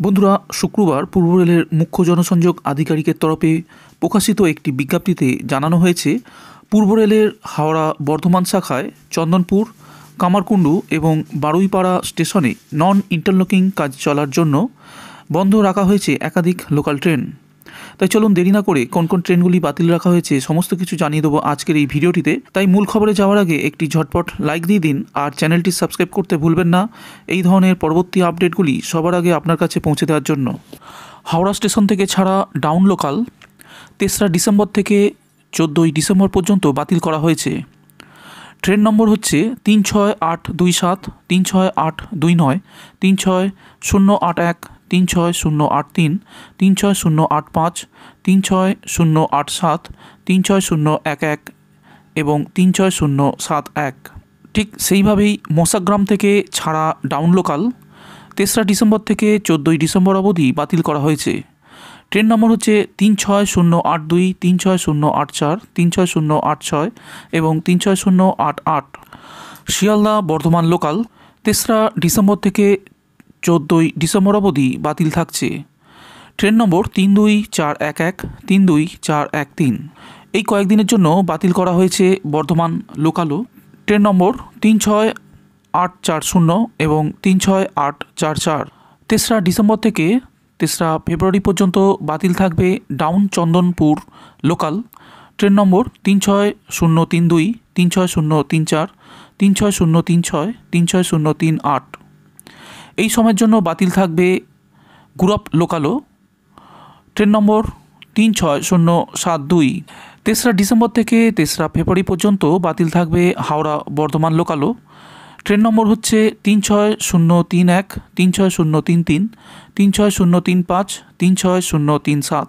বন্ধুরা, শুক্রবার পূর্ব রেলের মুখ্য জনসংযোগ আধিকারিকের তরফে প্রকাশিত একটি বিজ্ঞপ্তিতে জানানো হয়েছে, পূর্ব রেলের হাওড়া বর্ধমান শাখায় চন্দনপুর, কামারকুণ্ডু এবং বারুইপাড়া স্টেশনে নন ইন্টারলকিং কাজ চলার জন্য বন্ধ রাখা হয়েছে একাধিক লোকাল ট্রেন। তাই চলুন দেরি না করে কোন কোন ট্রেনগুলি বাতিল রাখা হয়েছে সমস্ত কিছু জানিয়ে দেবো আজকের এই ভিডিওটিতে। তাই মূল খবরে যাওয়ার আগে একটি ঝটপট লাইক দিয়ে দিন আর চ্যানেলটি সাবস্ক্রাইব করতে ভুলবেন না, এই ধরনের পরবর্তী আপডেটগুলি সবার আগে আপনার কাছে পৌঁছে দেওয়ার জন্য। হাওড়া স্টেশন থেকে ছাড়া ডাউন লোকাল 3রা ডিসেম্বর থেকে 14ই ডিসেম্বর পর্যন্ত বাতিল করা হয়েছে। ট্রেন নম্বর হচ্ছে 36827, 36829, 36081, 36083, 36085, 36087, 36011 এবং 36071। ঠিক সেইভাবেই মশাগ্রাম থেকে ছাড়া ডাউন লোকাল 3রা ডিসেম্বর থেকে 14ই ডিসেম্বর অবধি বাতিল করা হয়েছে। ট্রেন নম্বর হচ্ছে 36082, 36084, 36086 এবং 36088। শিয়ালদা বর্ধমান লোকাল 3রা ডিসেম্বর থেকে 14ই ডিসেম্বর অবধি বাতিল থাকছে। ট্রেন নম্বর 32411, 32413। এই কয়েকদিনের জন্য বাতিল করা হয়েছে বর্ধমান লোকালও। ট্রেন নম্বর 36840 এবং 36844। 3রা ডিসেম্বর থেকে 3রা ফেব্রুয়ারি পর্যন্ত বাতিল থাকবে ডাউন চন্দনপুর লোকাল। ট্রেন নম্বর 36032, 36034, 36036, 36038। এই সময়ের জন্য বাতিল থাকবে গুরপ লোকালও। ট্রেন নম্বর 36072। 3রা ডিসেম্বর থেকে 3রা ফেব্রুয়ারি পর্যন্ত বাতিল থাকবে হাওড়া বর্ধমান লোকালও। ট্রেন নম্বর হচ্ছে 36031, 36033, 36035, 36037।